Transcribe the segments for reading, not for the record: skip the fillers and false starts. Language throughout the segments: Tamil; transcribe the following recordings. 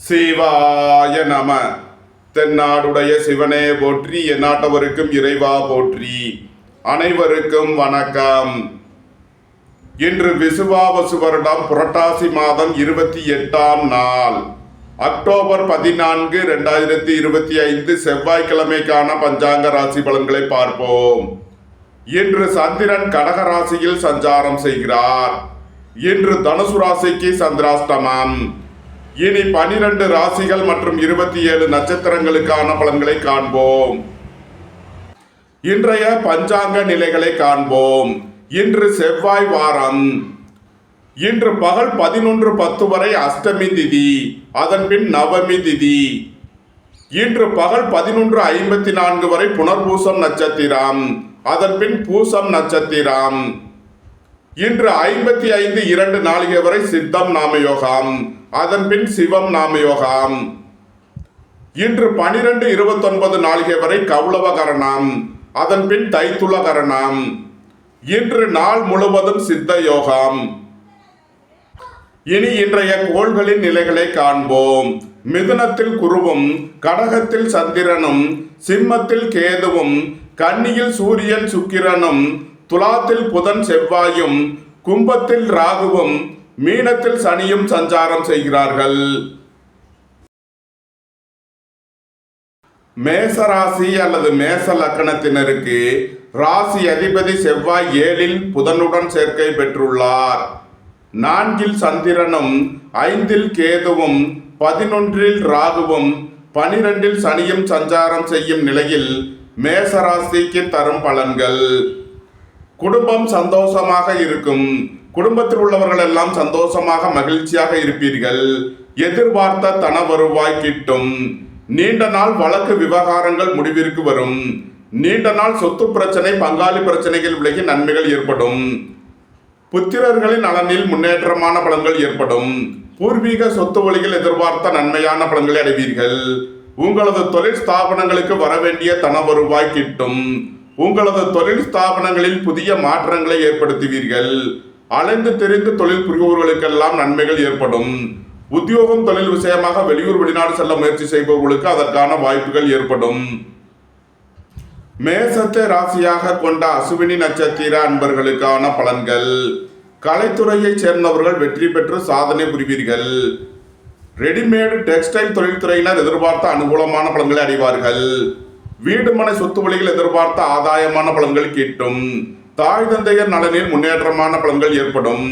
சிவாய நம. தென்னாடுடைய சிவனே போற்றி, எந்நாட்டவருக்கும் இறைவா போற்றி. அனைவருக்கும் வணக்கம். இன்று விசுவாவசு வருடம் புரட்டாசி மாதம் 28ஆம் நாள், அக்டோபர் 14, 2025 செவ்வாய்க்கிழமைக்கான பஞ்சாங்க ராசி பலன்களை பார்ப்போம். இன்று சந்திரன் கடக ராசியில் சஞ்சாரம் செய்கிறார். இன்று தனுசு ராசிக்கு சந்திராஷ்டமம். இனி 12 ராசிகள் மற்றும் 27 நட்சத்திரங்களுக்கான பலன்களை காண்போம். இன்றைய பஞ்சாங்க நிலைகளை காண்போம். இன்று செவ்வாய் வாரம். இன்று பகல் 11:10 வரை அஷ்டமி திதி, அதன் பின் நவமி திதி. இன்று பகல் 11:54 வரை புனர்பூசம் நட்சத்திரம், அதன் பின் பூசம் நட்சத்திரம். இன்று 55:02 நாளிகை வரை சித்தம் நாமயோகம், அதன் பின் சிவம் நாமயோகம். இன்று 12:29 நாளிகை வரை கௌளவ கரணம், அதன் பின் தைத்துள கரணம். இன்று நாள் முழுவதும் சித்த யோகம். இனி இன்றைய கோள்களின் நிலைகளை காண்போம். மிதுனத்தில் குருவும், கடகத்தில் சந்திரனும், சிம்மத்தில் கேதுவும், கன்னியில் சூரியன் சுக்கிரனும், துலாத்தில் புதன் செவ்வாயும், கும்பத்தில் ராகுவும், மீனத்தில் சனியும் சஞ்சாரம் செய்கிறார்கள். மேச ராசி அல்லது மேச லக்கணத்தினருக்கு ராசி அதிபதி செவ்வாய் 7இல் புதனுடன் சேர்க்கை பெற்றுள்ளார். 4இல் சந்திரனும், 5இல் கேதுவும், 11இல் ராகுவும், 12இல் சனியும் சஞ்சாரம் செய்யும் நிலையில் மேச ராசிக்கு தரும் பலன்கள். குடும்பம் சந்தோஷமாக இருக்கும். குடும்பத்தில் உள்ளவர்கள் எல்லாம் சந்தோஷமாக மகிழ்ச்சியாக இருப்பீர்கள். எதிர்பார்த்த தன வருவாய் கிட்டும். நீண்ட நாள் வழக்கு விவகாரங்கள் முடிவிற்கு வரும். நீண்ட நாள் சொத்து பிரச்சனை, பங்காளி பிரச்சனைகள் விலகி நன்மைகள் ஏற்படும். புத்திரர்களின் நலனில் முன்னேற்றமான பலன்கள் ஏற்படும். பூர்வீக சொத்து வழியில் எதிர்பார்த்த நன்மையான பலன்களை அடைவீர்கள். உங்களது தொழில் ஸ்தாபனங்களுக்கு வரவேண்டிய தன வருவாய் கிட்டும். உங்களது தொழில் ஸ்தாபனங்களில் புதிய மாற்றங்களை ஏற்படுத்துவீர்கள். அலைந்து தெரிந்து தொழில் புரிபவர்களுக்கெல்லாம் நன்மைகள் ஏற்படும். உத்தியோகம் தொழில் விஷயமாக வெளியூர் வெளிநாடு செல்ல முயற்சி செய்பவர்களுக்கு அதற்கான வாய்ப்புகள் ஏற்படும். மேசத்தை ராசியாக கொண்ட அசுவினி நட்சத்திர அன்பர்களுக்கான பலன்கள். கலைத்துறையை சேர்ந்தவர்கள் வெற்றி பெற்று சாதனை புரிவீர்கள். ரெடிமேடு டெக்ஸ்டைல் தொழில்துறையினர் எதிர்பார்த்த அனுகூலமான பலன்களை அடைவார்கள். வீடு மனை சொத்து வழியில் எதிர்பார்த்த ஆதாயமான பலன்கள் கிட்டும். தாய் தந்தையர் நலனில் முன்னேற்றமான பலன்கள் ஏற்படும்.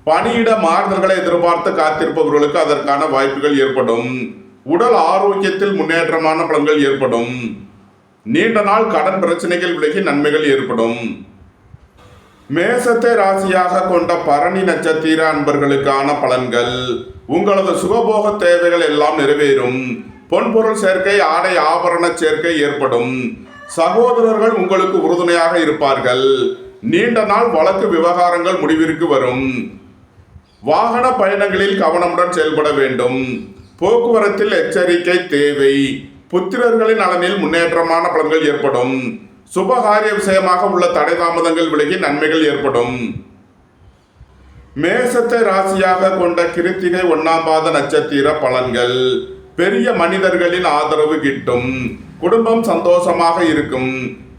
பணியிட மாறுதல்களை எதிர்பார்த்து காத்திருப்பவர்களுக்கு அதற்கான வாய்ப்புகள் ஏற்படும். உடல் ஆரோக்கியத்தில் முன்னேற்றமான பலன்கள் ஏற்படும். நீண்ட நாள் கடன் பிரச்சனைகள் விலகி நன்மைகள் ஏற்படும். மேசத்தை ராசியாக கொண்ட பரணி நட்சத்திர அன்பர்களுக்கான பலன்கள். உங்களது சுகபோக தேவைகள் எல்லாம் நிறைவேறும். பொன்பொருள் சேர்க்கை, ஆடை ஆபரண சேர்க்கை ஏற்படும். சகோதரர்கள் உங்களுக்கு உறுதுணையாக இருப்பார்கள். நீண்ட நாள் வழக்கு விவகாரங்கள் முடிவிற்கு வரும். வாகன பயணங்களில் கவனமுடன் செயல்பட வேண்டும். போக்குவரத்தில் எச்சரிக்கை தேவை. புத்திரர்களின் நலனில் முன்னேற்றமான பலன்கள் ஏற்படும். சுபகாரிய விஷயமாக உள்ள தடை தாமதங்கள் விலகி நன்மைகள் ஏற்படும். மேசத்தை ராசியாக கொண்ட கிருத்திகை 1ஆம் பாத நட்சத்திர பலன்கள். பெரிய மனிதர்களின் ஆதரவு கிட்டும். குடும்பம் சந்தோஷமாக இருக்கும்.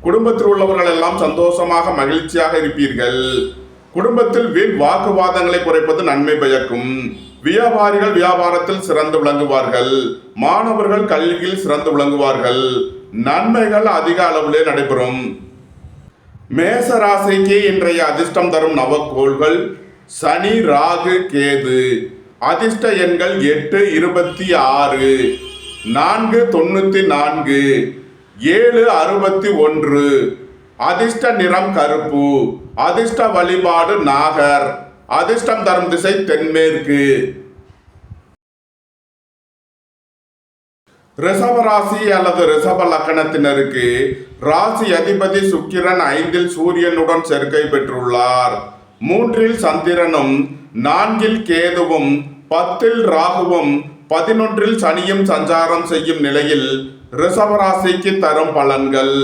குடும்பத்தில் உள்ளவர்கள் எல்லாம் சந்தோஷமாக மகிழ்ச்சியாக இருப்பீர்கள். குடும்பத்தில் வீண் வாக்குவாதங்களை குறைப்பது நன்மை பயக்கும். வியாபாரிகள் வியாபாரத்தில் சிறந்து விளங்குவார்கள். மாணவர்கள் கல்வியில் சிறந்து விளங்குவார்கள். நன்மைகள் அதிக அளவிலே நடைபெறும். மேச ராசிக்கு இன்றைய அதிர்ஷ்டம் தரும் நவக்கோள்கள் சனி, ராகு, கேது. அதிர்ஷ்ட எண்கள் 8, 26, 4, 94, 7, 61. அதிர்ஷ்ட நிறம் கருப்பு. அதிர்ஷ்ட வழிபாடு நாகர். அதிர்ஷ்டம் தரும் திசை தென்மேற்கு. ரிஷப ராசி அல்லது ரிஷப லக்கணத்தினருக்கு ராசி அதிபதி சுக்கிரன் 5இல் சூரியனுடன் சேர்க்கை பெற்றுள்ளார். 3இல் சந்திரனும், 4இல் கேதுவும், 10இல் ராகுவும், 11இல் சனியும் சஞ்சாரம் செய்யும் நிலையில் ரிஷபராசிக்கு தரும் பலன்கள்.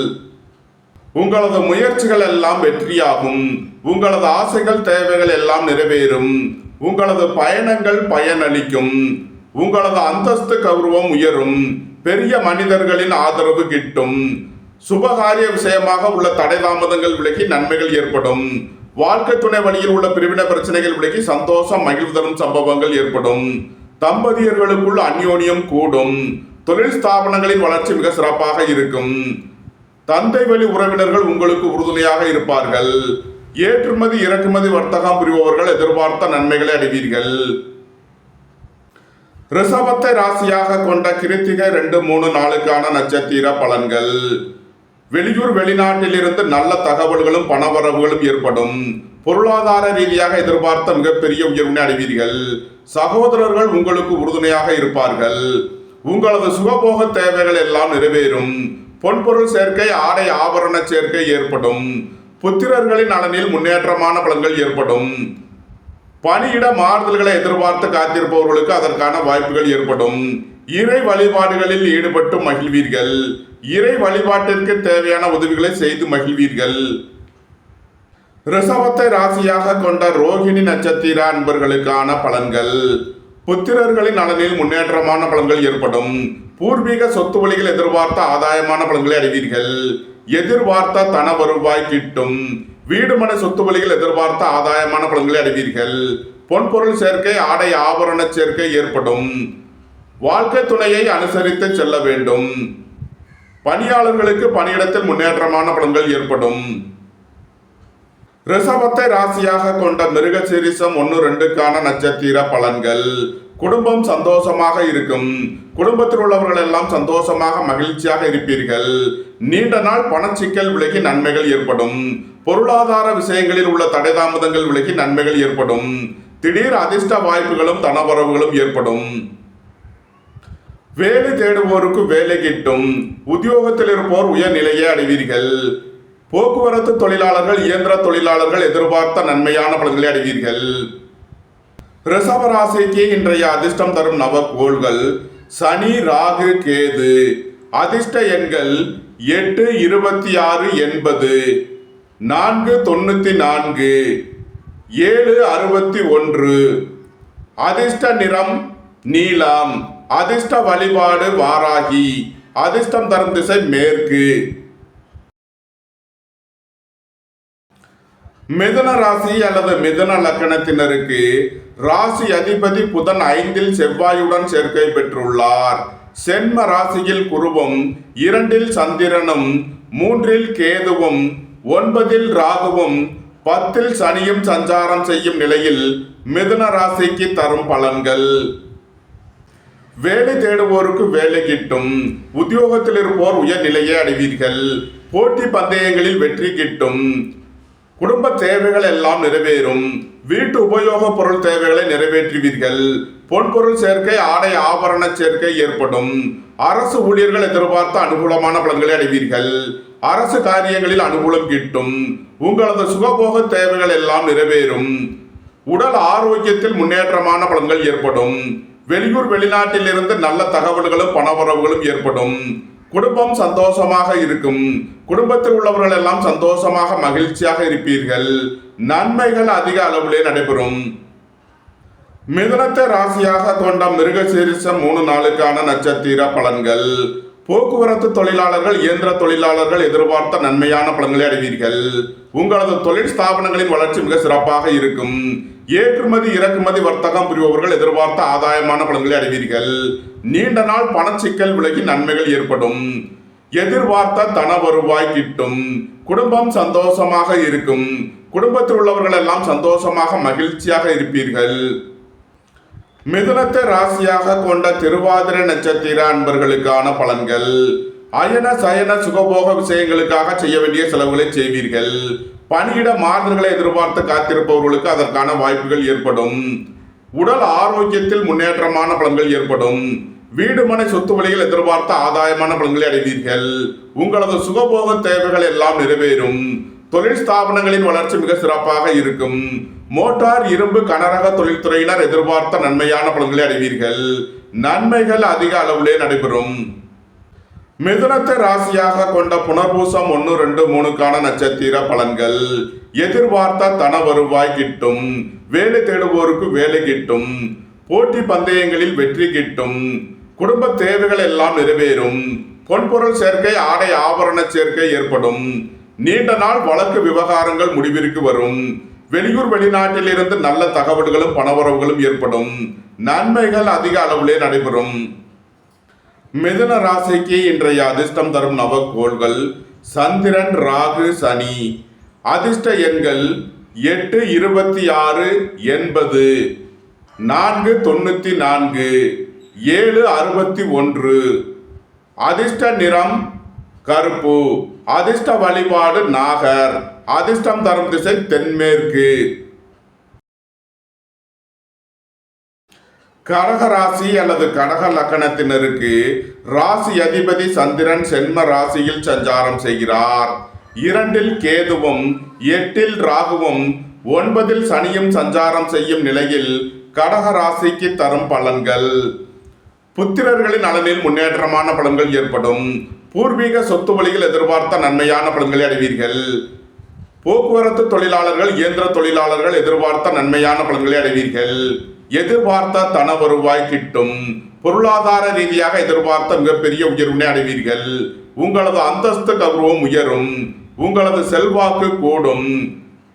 உங்களது முயற்சிகள் எல்லாம் வெற்றியாகும். உங்களது ஆசைகள் தேவைகள் எல்லாம் நிறைவேறும். உங்களது பயணங்கள் பயனளிக்கும். உங்களது அந்தஸ்து கௌரவம் உயரும். பெரிய மனிதர்களின் ஆதரவு கிட்டும். சுபகாரிய விஷயமாக உள்ள தடை தாமதங்கள் விலகி நன்மைகள் ஏற்படும். வாழ்க்கை துணை வழியில் உள்ள பிரிவினை பிரச்சனைகள் விலகி சந்தோஷம் மகிழ்வு தரும் சம்பவங்கள் ஏற்படும். தம்பதியர்களுக்குள் அந்யோன்யம் கூடும். தொழில் ஸ்தாபனங்களின் வளர்ச்சி மிக சிறப்பாக இருக்கும். தந்தை வழி உறவினர்கள் உங்களுக்கு உறுதுணையாக இருப்பார்கள். ஏற்றுமதி இறக்குமதி வர்த்தகம் புரிபவர்கள் எதிர்பார்த்த நன்மைகளை அடைவீர்கள். ரிஷபத்தை ராசியாக கொண்ட கிருத்திகை 2, 3 நாளுக்கான நட்சத்திர பலன்கள். வெளியூர் வெளிநாட்டில் இருந்து நல்ல தகவல்களும் பணவரவுகளும் ஏற்படும். பொருளாதார ரீதியாக எதிர்பார்த்த மிகப்பெரிய உயர்வினை அடைவீர்கள். சகோதரர்கள் உங்களுக்கு உறுதுணையாக இருப்பார்கள். உங்களது சுகபோக தேவைகள் எல்லாம் நிறைவேறும். பொன்பொருள் சேர்க்கை, ஆடை ஆபரண சேர்க்கை ஏற்படும். புத்திரர்களின் நலனில் முன்னேற்றமான பலன்கள் ஏற்படும். பணியிட மாறுதல்களை எதிர்பார்த்து காத்திருப்பவர்களுக்கு அதற்கான வாய்ப்புகள் ஏற்படும். இறை வழிபாடுகளில் ஈடுபட்டு மகிழ்வீர்கள். இறை வழிபாட்டிற்கு தேவையான உதவிகளை செய்து மகிழ்வீர்கள். ரிஷபத்தை ராசியாக கொண்ட ரோகிணி நட்சத்திர அன்பர்களுக்கான பலன்கள். புத்திரர்களின் நலனில் முன்னேற்றமான பலன்கள் ஏற்படும். பூர்வீக சொத்து வழிகள் எதிர்பார்த்த ஆதாயமான பலன்களை அடைவீர்கள். எதிர்பார்த்த தன வருவாய் கிட்டும். வீடுமனை சொத்து வழிகள் எதிர்பார்த்த ஆதாயமான பலன்களை அடைவீர்கள். பொன்பொருள் சேர்க்கை, ஆடை ஆபரண சேர்க்கை ஏற்படும். வாழ்க்கை துணையை அனுசரித்து செல்ல வேண்டும். பணியாளர்களுக்கு பணியிடத்தில் முன்னேற்றமான பலன்கள் ஏற்படும். ரிஷபத்தை ராசியாக கொண்ட மிருகசீரிஷம் 1, 2க்கான நட்சத்திர பலன்கள். குடும்பம் சந்தோஷமாக இருக்கும். குடும்பத்தில் உள்ளவர்கள் எல்லாம் சந்தோஷமாக மகிழ்ச்சியாக இருப்பீர்கள். நீண்ட நாள் பணச்சிக்கல் விலகி நன்மைகள் ஏற்படும். பொருளாதார விஷயங்களில் உள்ள தடை தாமதங்கள் விலகி நன்மைகள் ஏற்படும். திடீர் அதிர்ஷ்ட வாய்ப்புகளும் தனவரவுகளும் ஏற்படும். வேலை தேடுவோருக்கு வேலை கிட்டும். உத்தியோகத்தில் இருப்போர் உயர் நிலையை அடைவீர்கள். போக்குவரத்து தொழிலாளர்கள், இயந்திர தொழிலாளர்கள் எதிர்பார்த்த நன்மையான பலன்களை அடைவீர்கள். ரிஷப ராசிக்கு இன்றைய அதிர்ஷ்டம் தரும் நவகோள்கள் சனி, ராகு, கேது. அதிர்ஷ்ட எண்கள் 8, 26, 80, 4, 94, 7, 61. அதிர்ஷ்ட நிறம் நீலம். அதிர்ஷ்ட வழிபாடு வாராகி. அதிர்ஷ்டம் தரும் திசை மேற்கு. மிதுன ராசி அல்லது மிதுன லக்கணத்தினருக்கு ராசி அதிபதி புதன் 5ல் செவ்வாயுடன் சேர்க்கை பெற்றுள்ளார். சென்ம ராசியில் குருவும், 2ல் சந்திரனும், 3ல் கேதுவும், 9ல் ராகுவும், 10ல் சனியும் சஞ்சாரம் செய்யும் நிலையில் மிதுன ராசிக்கு தரும் பலன்கள். வேலை தேடுவோருக்கு வேலை கிட்டும். உத்தியோகத்தில் இருப்போர் உயர் நிலையை அடைவீர்கள். போட்டி பந்தயங்களில் வெற்றி கிட்டும். குடும்ப தேவைகள் எல்லாம் நிறைவேறும். வீட்டு உபயோக பொருள் தேவைகளை நிறைவேற்றுவீர்கள். பொன்பொருள் சேர்க்கை, ஆடை ஆபரண சேர்க்கை ஏற்படும். அரசு ஊழியர்கள் எதிர்பார்த்த அனுகூலமான பலன்களை அடைவீர்கள். அரசு காரியங்களில் அனுகூலம் கிட்டும். உங்களது சுகபோக தேவைகள் எல்லாம் நிறைவேறும். உடல் ஆரோக்கியத்தில் முன்னேற்றமான பலன்கள் ஏற்படும். வெளியூர் வெளிநாட்டில் இருந்து நல்ல தகவல்களும் பணவரவுகளும் ஏற்படும். குடும்பம் சந்தோஷமாக இருக்கும். குடும்பத்தில் உள்ளவர்கள் எல்லாம் சந்தோஷமாக மகிழ்ச்சியாக இருப்பீர்கள். நன்மைகள் அதிக அளவிலே நடைபெறும். மிதுனத்தை ராசியாக கொண்ட மிருகசீரிஷம் 3 நாளுக்கான நட்சத்திர பலன்கள். போக்குவரத்து தொழிலாளர்கள், இயந்திர தொழிலாளர்கள் எதிர்பார்த்த நன்மையான பலன்களை அடைவீர்கள். உங்களது தொழில் ஸ்தாபனங்களின் வளர்ச்சி மிக சிறப்பாக இருக்கும். ஏற்றுமதி இறக்குமதி வர்த்தகம் புரிபவர்கள் எதிர்பார்த்த ஆதாயமான பலன்களை அடைவீர்கள். நீண்ட நாள் பணச்சிக்கல் விலகி நன்மைகள் ஏற்படும். எதிர்பார்த்த தன வருவாய் கிட்டும். குடும்பம் சந்தோஷமாக இருக்கும். குடும்பத்தில் உள்ளவர்கள் எல்லாம் சந்தோஷமாக மகிழ்ச்சியாக இருப்பீர்கள். மிதுனத்தை ராசியாக கொண்ட திருவாதிரை நட்சத்திர அன்பர்களுக்கான பலன்கள். அயன சயன சுகபோக விஷயங்களுக்காக செய்ய வேண்டிய செலவுகளை செய்வீர்கள். பணியிட மாறுதல்களை எதிர்பார்த்து காத்திருப்பவர்களுக்கு அதற்கான வாய்ப்புகள் ஏற்படும். உடல் ஆரோக்கியத்தில் முன்னேற்றமான பலன்கள் ஏற்படும். வீடு மனை சொத்து வழிகள் எதிர்பார்த்த ஆதாயமான பலன்களை அடைவீர்கள். உங்களது சுகபோக தேவைகள் எல்லாம் நிறைவேறும். தொழில் ஸ்தாபனங்களின் வளர்ச்சி மிக சிறப்பாக இருக்கும். மோட்டார், இரும்பு, கனரக தொழில்துறையினர் எதிர்பார்த்த நன்மையான பலன்களை அடைவீர்கள். நன்மைகள் அதிக அளவிலே நடைபெறும். மிதுனத்தை ராசியாக கொண்ட புனர்பூசம் 1, 2, 3க்கான நட்சத்திர பலன்கள். எதிர்பார்த்த தன வருவாய் கிட்டும். வேலை தேடுவோருக்கு வேலை கிட்டும். போட்டி பந்தயங்களில் வெற்றி கிட்டும். குடும்ப தேவைகள் எல்லாம் நிறைவேறும். பொன்பொருள் சேர்க்கை, ஆடை ஆபரண சேர்க்கை ஏற்படும். நீண்ட நாள் வழக்கு விவகாரங்கள் முடிவிற்கு வரும். வெளியூர் வெளிநாட்டில் இருந்து நல்ல தகவல்களும் பணவரவுகளும் ஏற்படும். நன்மைகள் அதிக அளவிலே நடைபெறும். மிதுன ராசிக்கு இன்றைய அதிர்ஷ்டம் தரும் நவக்கோள்கள் சந்திரன், ராகு, சனி. அதிர்ஷ்ட எண்கள் 8, 26, 80, 4, 94, 7, 61. அதிர்ஷ்ட நிறம் கருப்பு. அதிர்ஷ்ட வழிபாடு நாகர். அதிர்ஷ்டம் தரும் திசை தென்மேற்கு. கடக ராசி அல்லது கடக லக்கணத்தினருக்கு ராசி அதிபதி சந்திரன் சென்ம ராசியில் சஞ்சாரம் செய்கிறார். 2 கேதுவும் 8 ராகுவும் 9 சனியும் சஞ்சாரம் செய்யும் நிலையில் கடக ராசிக்கு தரும் பலன்கள். புத்திரர்களின் நலனில் முன்னேற்றமான பலன்கள் ஏற்படும். பூர்வீக சொத்து வழியில் எதிர்பார்த்த நன்மையான பலன்களை அடைவீர்கள். போக்குவரத்து தொழிலாளர்கள், இயந்திர தொழிலாளர்கள் எதிர்பார்த்த நன்மையான பலன்களை அடைவீர்கள். எதிர்பார்த்த தன வருவாய் கிட்டும். பொருளாதார ரீதியாக எதிர்பார்த்த மிகப்பெரிய உயர்வினை அடைவீர்கள். உங்களது அந்தஸ்து கௌரவம் உயரும். உங்களது செல்வாக்கு கூடும்.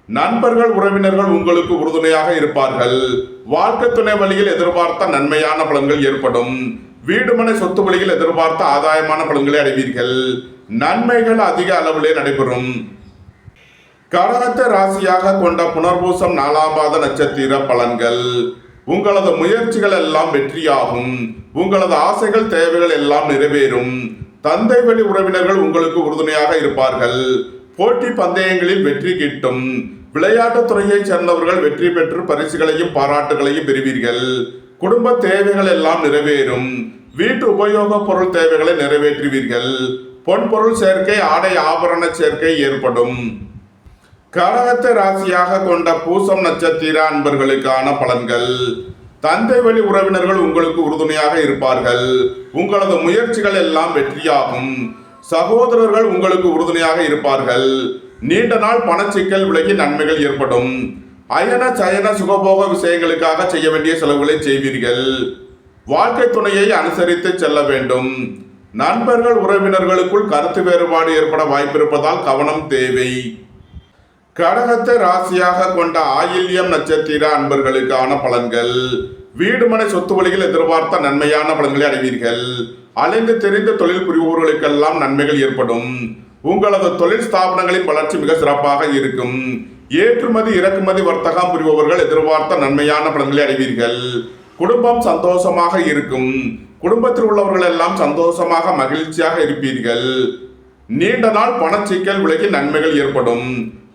நண்பர்கள், உறவினர்கள் உங்களுக்கு உறுதுணையாக இருப்பார்கள். வாழ்க்கை துணை வழியில் எதிர்பார்த்த நன்மையான பலன்கள் ஏற்படும். வீடுமனை சொத்து வழியில் எதிர்பார்த்த ஆதாயமான பலன்களை அடைவீர்கள். நன்மைகள் அதிக அளவிலே நடைபெறும். கடகத்தை ராசியாக கொண்ட புனர்பூசம் 4ஆம் பாத நட்சத்திர பலன்கள். உங்களது முயற்சிகள் எல்லாம் வெற்றியாகும். உங்களது ஆசைகள், தேவைகள் எல்லாம் நிறைவேறும். தந்தை வழி உறவினர்கள் உங்களுக்கு உறுதுணையாக இருப்பார்கள். போட்டி பந்தயங்களில் வெற்றி கிட்டும். விளையாட்டுத் துறையைச் சேர்ந்தவர்கள் வெற்றி பெற்று பரிசுகளையும் பாராட்டுகளையும் பெறுவீர்கள். குடும்ப தேவைகள் எல்லாம் நிறைவேறும். வீட்டு உபயோக பொருள் தேவைகளை நிறைவேற்றுவீர்கள். பொன்பொருள் சேர்க்கை, ஆடை ஆபரண சேர்க்கை ஏற்படும். கடகத்தை ராசியாக கொண்ட பூசம் நட்சத்திர அன்பர்களுக்கான பலன்கள். தந்தை வழி உறவினர்கள் உங்களுக்கு உறுதுணையாக இருப்பார்கள். உங்களது முயற்சிகள் எல்லாம் வெற்றியாகும். சகோதரர்கள் உங்களுக்கு உறுதுணையாக இருப்பார்கள். நீண்ட நாள் பணச்சிக்கல் விலகி நன்மைகள் ஏற்படும். அயன சயன சுகபோக விஷயங்களுக்காக செய்ய வேண்டிய செலவுகளை செய்வீர்கள். வாழ்க்கை துணையை அனுசரித்து செல்ல வேண்டும். நண்பர்கள், உறவினர்களுக்குள் கருத்து வேறுபாடு ஏற்பட வாய்ப்பிருப்பதால் கவனம் தேவை. கடகத்தை ராசியாக கொண்ட ஆயில்யம் நட்சத்திர அன்பர்களுக்கான பலன்கள். வீடுமனை சொத்து வழியில் எதிர்பார்த்த நன்மையான பலன்களை அடைவீர்கள். அலைந்து தெரிந்த தொழில் புரிபவர்களுக்கெல்லாம் நன்மைகள் ஏற்படும். உங்களது தொழில் ஸ்தாபனங்களின் வளர்ச்சி மிக சிறப்பாக இருக்கும். ஏற்றுமதி இறக்குமதி வர்த்தகம் புரிபவர்கள் எதிர்பார்த்த நன்மையான பலன்களை அடைவீர்கள். குடும்பம் சந்தோஷமாக இருக்கும். குடும்பத்தில் உள்ளவர்கள் எல்லாம் சந்தோஷமாக மகிழ்ச்சியாக இருப்பீர்கள். நீண்ட நாள் பணச்சிக்கல் விலகி நன்மைகள் ஏற்படும்.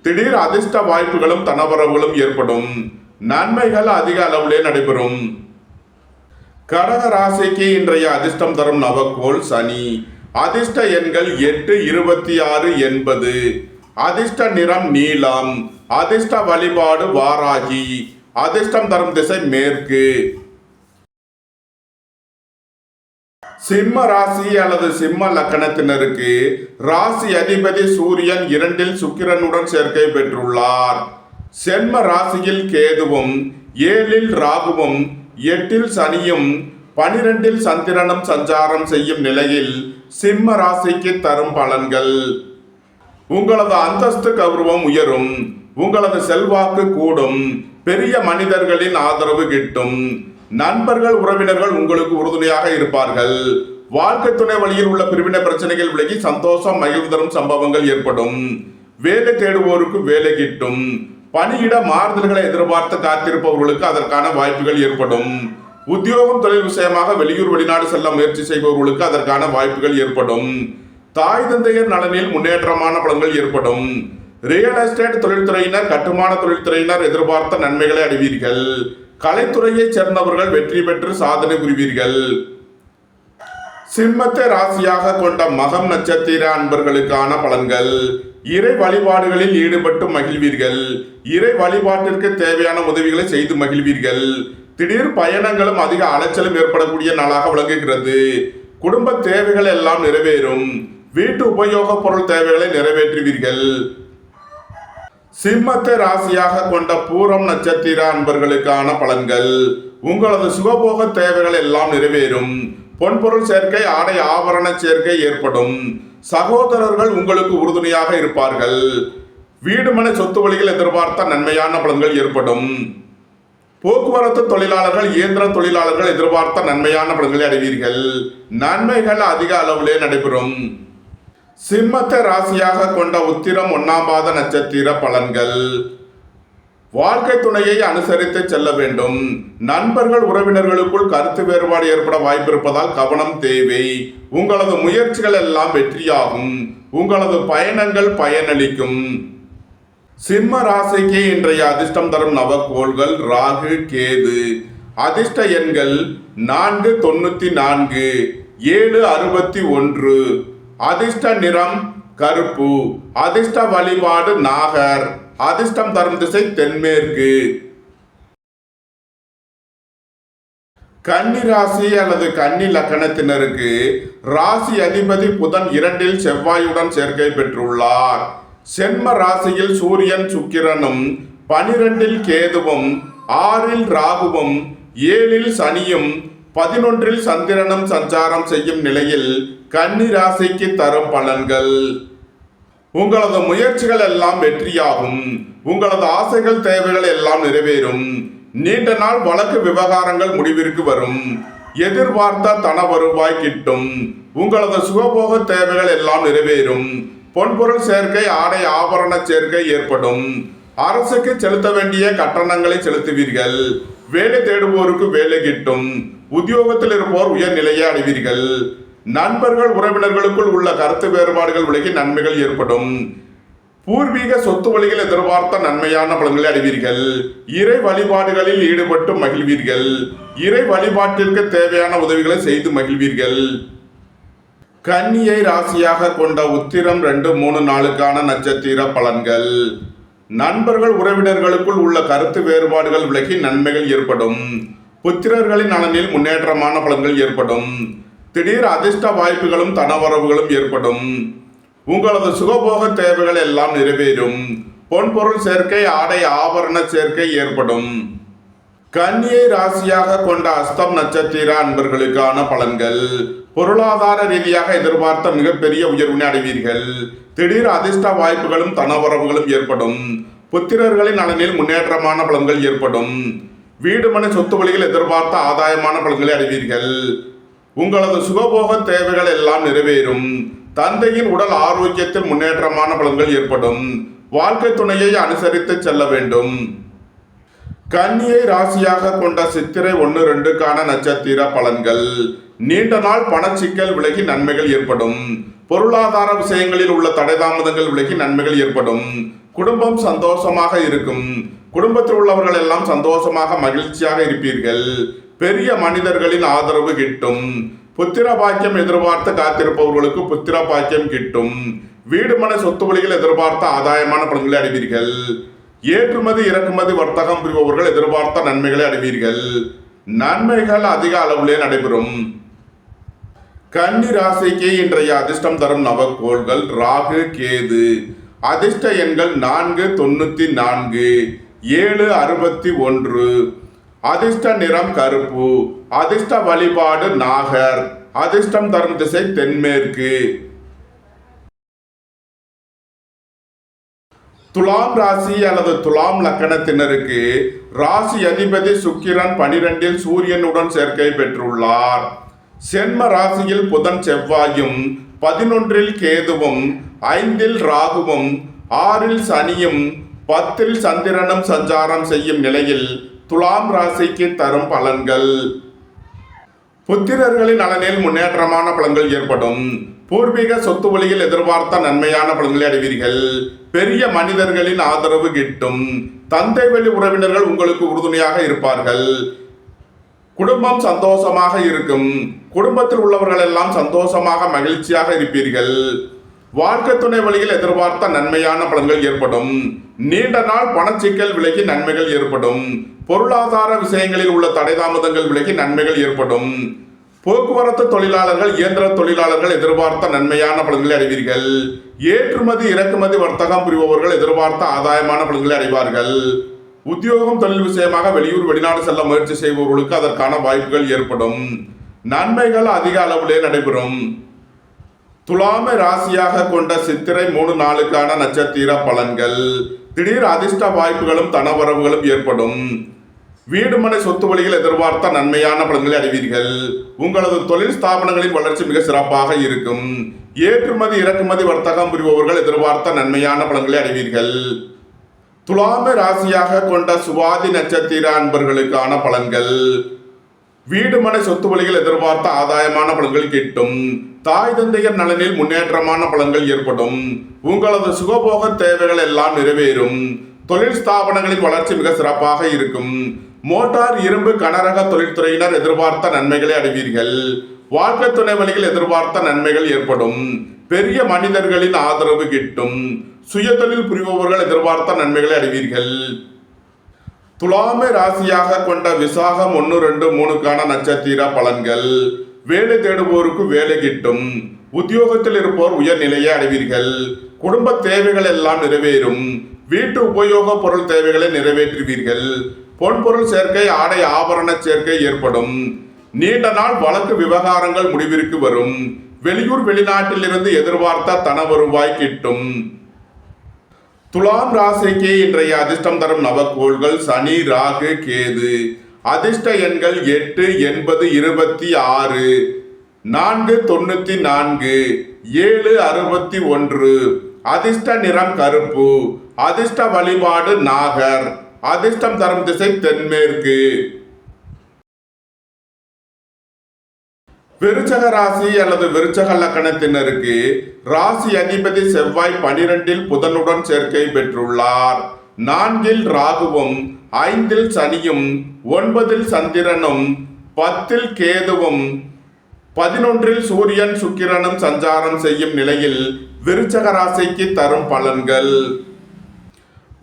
திடீர் அதிர்ஷ்ட வாய்ப்புகளும் தனவரவுகளும் ஏற்படும். நன்மைகள் அதிக அளவிலே நடைபெறும். கடக ராசிக்கு இன்றைய அதிர்ஷ்டம் தரும் நவக்கோள் சனி. அதிர்ஷ்ட எண்கள் 8, 26, 80. அதிர்ஷ்ட நிறம் நீலம். அதிர்ஷ்ட வழிபாடு வாராகி. அதிர்ஷ்டம் தரும் திசை மேற்கு. சிம்ம ராசி அல்லது சிம்ம லக்கணத்தினருக்கு ராசி அதிபதி சூரியன் 2 சுக்கிரனுடன் சேர்க்கை பெற்றுள்ளார். சென்ம ராசியில் கேதுவும் 7 ராகுவும் 8 சனியும் 12 சந்திரனும் சஞ்சாரம் செய்யும் நிலையில் சிம்ம ராசிக்கு தரும் பலன்கள். உங்களது அந்தஸ்து கௌரவம் உயரும். உங்களது செல்வாக்கு கூடும். பெரிய மனிதர்களின் ஆதரவு கிட்டும். நண்பர்கள், உறவினர்கள் உங்களுக்கு உறுதுணையாக இருப்பார்கள். வாழ்க்கை துணை வழியில் உள்ள பிரிவினை பிரச்சனைகள் விலகி சந்தோஷம், மகிழ்வு தரும் சம்பவங்கள் ஏற்படும். வேலை தேடுவோருக்கு வேலை கிட்டும். பணியிட மாறுதல்களை எதிர்பார்த்து காத்திருப்பவர்களுக்கு அதற்கான வாய்ப்புகள் ஏற்படும். உத்தியோகம், தொழில் விஷயமாக வெளியூர் வெளிநாடு செல்ல முயற்சி செய்பவர்களுக்கு அதற்கான வாய்ப்புகள் ஏற்படும். தாய் தந்தையர் நலனில் முன்னேற்றமான பலன்கள் ஏற்படும். ரியல் எஸ்டேட் தொழில்துறையினர், கட்டுமான தொழில்துறையினர் எதிர்பார்த்த நன்மைகளை அடைவீர்கள். கலைத்துறையைச் சேர்ந்தவர்கள் வெற்றி பெற்று சாதனை புரிவீர்கள். சிம்மத்தை ராசியாக கொண்ட மகம் நட்சத்திர அன்பர்களுக்கான பலன்கள். இறை வழிபாடுகளில் ஈடுபட்டு மகிழ்வீர்கள். இறை வழிபாட்டிற்கு தேவையான உதவிகளை செய்து மகிழ்வீர்கள். திடீர் பயணங்களும் அதிக அலைச்சலும் ஏற்படக்கூடிய நாளாக விளங்குகிறது. குடும்ப தேவைகள் எல்லாம் நிறைவேறும். வீட்டு உபயோக பொருள் தேவைகளை நிறைவேற்றுவீர்கள். சிம்மத்தை ராசியாக கொண்ட பூரம் நட்சத்திர அன்பர்களுக்கான பலன்கள். உங்களது சுகபோக தேவைகள் எல்லாம் நிறைவேறும். பொன்பொருள் சேர்க்கை, ஆடை ஆபரண சேர்க்கை ஏற்படும். சகோதரர்கள் உங்களுக்கு உறுதுணையாக இருப்பார்கள். வீடுமனை சொத்து வழியில் எதிர்பார்த்த நன்மையான பலன்கள் ஏற்படும். போக்குவரத்து தொழிலாளர்கள், இயந்திர தொழிலாளர்கள் எதிர்பார்த்த நன்மையான பலன்களை அடைவீர்கள். நன்மைகள் அதிக அளவிலே நடைபெறும். சிம்மத்தை ராசியாக கொண்ட உத்திரம் 1ஆம் பாத நட்சத்திர பலன்கள். வாழ்க்கை துணையை அனுசரித்து செல்ல வேண்டும். நண்பர்கள் உறவினர்களுக்குள் கருத்து வேறுபாடு ஏற்பட வாய்ப்பிருப்பதால் கவனம் தேவை. உங்களது முயற்சிகள் எல்லாம் வெற்றியாகும். உங்களது பயணங்கள் பயனளிக்கும். சிம்ம ராசிக்கு இன்றைய அதிர்ஷ்டம் தரும் நவக்கோள்கள் ராகு, கேது. அதிர்ஷ்ட எண்கள் 494, 761. அதிர்ஷ்ட நிறம் கருப்பு. அதிர்ஷ்ட வழிபாடு நாகர். அதிர்ஷ்டம் தரும் திசை தென்மேற்கு. கன்னி ராசி அல்லது கன்னி லக்கணத்தினருக்கு ராசி அதிபதி புதன் 2இல் செவ்வாயுடன் சேர்க்கை பெற்றுள்ளார். சென்ம ராசியில் சூரியன் சுக்கிரனும், 12இல் கேதுவும், 6இல் ராகுவும், 7இல் சனியும், 11இல் சந்திரனும் சஞ்சாரம் செய்யும் நிலையில் கன்னி ராசிக்கு தரும் பலன்கள். உங்களது முயற்சிகள் எல்லாம் வெற்றியாகும். உங்களது ஆசைகள், தேவைகள் எல்லாம் நிறைவேறும். நீண்ட நாள் வழக்கு விவகாரங்கள் முடிவிற்கு வரும். எதிர்பார்த்த தன வருவாய் கிட்டும். உங்களது சுகபோக தேவைகள் எல்லாம் நிறைவேறும். பொன்பொருள் சேர்க்கை, ஆடை ஆபரண சேர்க்கை ஏற்படும். அரசுக்கு செலுத்த வேண்டிய கட்டணங்களை செலுத்துவீர்கள். வேலை தேடுவோருக்கு வேலை கிட்டும். உத்தியோகத்தில் இருப்போர் உயர்நிலையை அடைவீர்கள். நண்பர்கள் உறவினர்களுக்குள் உள்ள கருத்து வேறுபாடுகள் விலகி நன்மைகள் ஏற்படும். பூர்வீக சொத்து வழியில் எதிர்பார்த்த நன்மையான பலன்களை அடைவீர்கள். இறை வழிபாடுகளில் ஈடுபட்டு மகிழ்வீர்கள். இறை வழிபாட்டிற்கு தேவையான உதவிகளை செய்து மகிழ்வீர்கள். கன்னியை ராசியாக கொண்ட உத்திரம் 2, 3, 4க்கான நட்சத்திர பலன்கள். நண்பர்கள் உறவினர்களுக்குள் உள்ள கருத்து வேறுபாடுகள் விலகி நன்மைகள் ஏற்படும். புத்திரர்களின் நலனில் முன்னேற்றமான பலன்கள் ஏற்படும். திடீர் அதிர்ஷ்ட வாய்ப்புகளும் தனவரவுகளும் ஏற்படும். உங்களது சுகபோக தேவைகள் எல்லாம் நிறைவேறும். பொன்பொருள் சேர்க்கை, ஆடை ஆபரண சேர்க்கை ஏற்படும். கன்னியை ராசியாக கொண்ட அஸ்தம் நட்சத்திர அன்பர்களுக்கான பலன்கள். பொருளாதார ரீதியாக எதிர்பார்த்த மிகப்பெரிய உயர்வினை அடைவீர்கள். திடீர் அதிர்ஷ்ட வாய்ப்புகளும் தனவரவுகளும் ஏற்படும். புத்திரர்களின் நலனில் முன்னேற்றமான பலன்கள் ஏற்படும். வீடுமனை சொத்து வழியில் எதிர்பார்த்த ஆதாயமான பலன்களை அடைவீர்கள். உங்களது சுகபோக தேவைகள் எல்லாம் நிறைவேறும். தந்தையின் உடல் ஆரோக்கியத்தில் முன்னேற்றமான பலன்கள் ஏற்படும். வாழ்க்கை துணையை அனுசரித்து செல்ல வேண்டும். கன்னியை ராசியாக கொண்ட சித்திரை 1, 2க்கான நட்சத்திர பலன்கள். நீண்ட நாள் பணச்சிக்கல் விலகி நன்மைகள் ஏற்படும். பொருளாதார விஷயங்களில் உள்ள தடைதாமதங்கள் விலகி நன்மைகள் ஏற்படும். குடும்பம் சந்தோஷமாக இருக்கும். குடும்பத்தில் உள்ளவர்கள் எல்லாம் சந்தோஷமாக மகிழ்ச்சியாக இருப்பீர்கள். பெரிய மனிதர்களின் ஆதரவு கிட்டும். புத்திர பாக்கியம் எதிர்பார்த்து காத்திருப்பவர்களுக்கு புத்திர பாக்கியம் கிட்டும். வீடுமனை சொத்து வழியில் எதிர்பார்த்த ஆதாயமான பலன்களை அடைவீர்கள். ஏற்றுமதி இறக்குமதி வர்த்தகம் புரிபவர்கள் எதிர்பார்த்த நன்மைகளை அடைவீர்கள். நன்மைகள் அதிக அளவிலே நடைபெறும். கன்னி ராசிக்கு இன்றைய அதிர்ஷ்டம் தரும் நவக்கோள்கள் ராகு, கேது. அதிர்ஷ்ட எண்கள் 494, 761. அதிர்ஷ்ட நிறம் கருப்பு. அதிர்ஷ்ட வழிபாடு நாகர். அதிர்ஷ்டம் தரும் திசை தென்மேற்கு. துலாம் ராசி அல்லது துலாம் லக்கணத்தினருக்கு ராசி அதிபதி சுக்கிரன் 12இல் சூரியனுடன் சேர்க்கை பெற்றுள்ளார். சென்ம ராசியில் புதன் செவ்வாயும், 11இல் கேதுவும், 5இல் ராகுவும், 6இல் சனியும், 10இல் சந்திரனும் சஞ்சாரம் செய்யும் நிலையில் துலாம் ராசிக்கு தரும் பலன்கள். புத்திரர்களின் நலனில் முன்னேற்றமான பலன்கள் ஏற்படும். பூர்வீக சொத்து வழியில் எதிர்பார்த்த நன்மையான பலன்களை அடைவீர்கள். பெரிய மனிதர்களின் ஆதரவு கிட்டும். தந்தை வழி உறவினர்கள் உங்களுக்கு உறுதுணையாக இருப்பார்கள். குடும்பம் சந்தோஷமாக இருக்கும். குடும்பத்தில் உள்ளவர்கள் எல்லாம் சந்தோஷமாக மகிழ்ச்சியாக இருப்பீர்கள். வாழ்க்கை துணை வழியில் எதிர்பார்த்த நன்மையான பலன்கள் ஏற்படும். நீண்ட நாள் பணச்சிக்கல் விலகி நன்மைகள் ஏற்படும். பொருளாதார விஷயங்களில் உள்ள தடைதாமதங்கள் விலகி நன்மைகள் ஏற்படும். போக்குவரத்து தொழிலாளர்கள், இயந்திர தொழிலாளர்கள் எதிர்பார்த்த நன்மையான பலன்களை அடைவீர்கள். ஏற்றுமதி இறக்குமதி வர்த்தகம் புரிபவர்கள் எதிர்பார்த்த ஆதாயமான பலன்களை அடைவார்கள். உத்தியோகம் தொழில் விஷயமாக வெளியூர் வெளிநாடு செல்ல முயற்சி செய்பவர்களுக்கு அதற்கான வாய்ப்புகள் ஏற்படும். நன்மைகள் அதிக அளவிலே நடைபெறும். துலாமை ராசியாக கொண்ட சித்திரை 3 நாளுக்கான நட்சத்திர பலன்கள். திடீர் அதிர்ஷ்ட வாய்ப்புகளும் தனவரவுகளும் ஏற்படும். வீடு மனை சொத்து வழியில் எதிர்பார்த்த நன்மையான பலன்களை அடைவீர்கள். உங்களது தொழில் ஸ்தாபனங்களின் வளர்ச்சி மிக சிறப்பாக இருக்கும். ஏற்றுமதி இறக்குமதி வர்த்தகம் புரிபவர்கள் எதிர்பார்த்த நன்மையான பலன்களை அடைவீர்கள். துலாமை ராசியாக கொண்ட சுவாதி நட்சத்திர அன்பர்களுக்கான பலன்கள். வீடு மனை சொத்து வழியில் எதிர்பார்த்த ஆதாயமான பலன்கள் கிட்டும். தாய் தந்தையர் நலனில் முன்னேற்றமான பலன்கள் ஏற்படும். உங்களது சுகபோக தேவைகள் எல்லாம் நிறைவேறும். தொழில் ஸ்தாபனங்களின் வளர்ச்சி மிக சிறப்பாக இருக்கும். மோட்டார் இரும்பு கனரக தொழில்துறையினர் எதிர்பார்த்த நன்மைகளை அடைவீர்கள். வாழ்க்கை துணை வழியில் எதிர்பார்த்த நன்மைகள் ஏற்படும். பெரிய மனிதர்களின் ஆதரவு கிட்டும். சுயதொழில் புரிபவர்கள் எதிர்பார்த்த நன்மைகளை அடைவீர்கள். துலாமை ராசியாக கொண்ட விசாகம் 1, 2, 3க்கான நட்சத்திர பலன்கள். வேலை தேடுவோருக்கு வேலை கிட்டும். உத்தியோகத்தில் இருப்போர் உயர்நிலையை அடைவீர்கள். குடும்ப தேவைகள் எல்லாம் நிறைவேறும். வீட்டு உபயோக பொருள் தேவைகளை நிறைவேற்றுவீர்கள். பொன்பொருள் சேர்க்கை ஆடை ஆபரண சேர்க்கை ஏற்படும். நீண்ட நாள் வழக்கு விவகாரங்கள் முடிவிற்கு வரும். வெளியூர் வெளிநாட்டில் இருந்து எதிர்பார்த்த தன வருவாய் கிட்டும். துலாம் ராசிக்கு இன்றைய அதிர்ஷ்டம் தரும் நவக்கோள்கள் சனி, ராகு, கேது. அதிர்ஷ்ட எண்கள் 8, 80, 26, 4, 94, 7, 61. அதிர்ஷ்ட நிறம் கருப்பு. அதிர்ஷ்ட வழிபாடு நாகர். அதிர்ஷ்டம் தரும் திசை தென்மேற்கு. விருச்சக ராசி அல்லது விருச்சக லக்கணத்தினருக்கு ராசி அதிபதி செவ்வாய் 12ல் புதனுடன் சேர்க்கை பெற்றுள்ளார். 4ல் ராகுவும் 5ல் சனியும் 9ல் சந்திரனும் 10ல் கேதுவும் 11ல் சூரியன் சுக்கிரனும் சஞ்சாரம் செய்யும் நிலையில் விருச்சக ராசிக்கு தரும் பலன்கள்.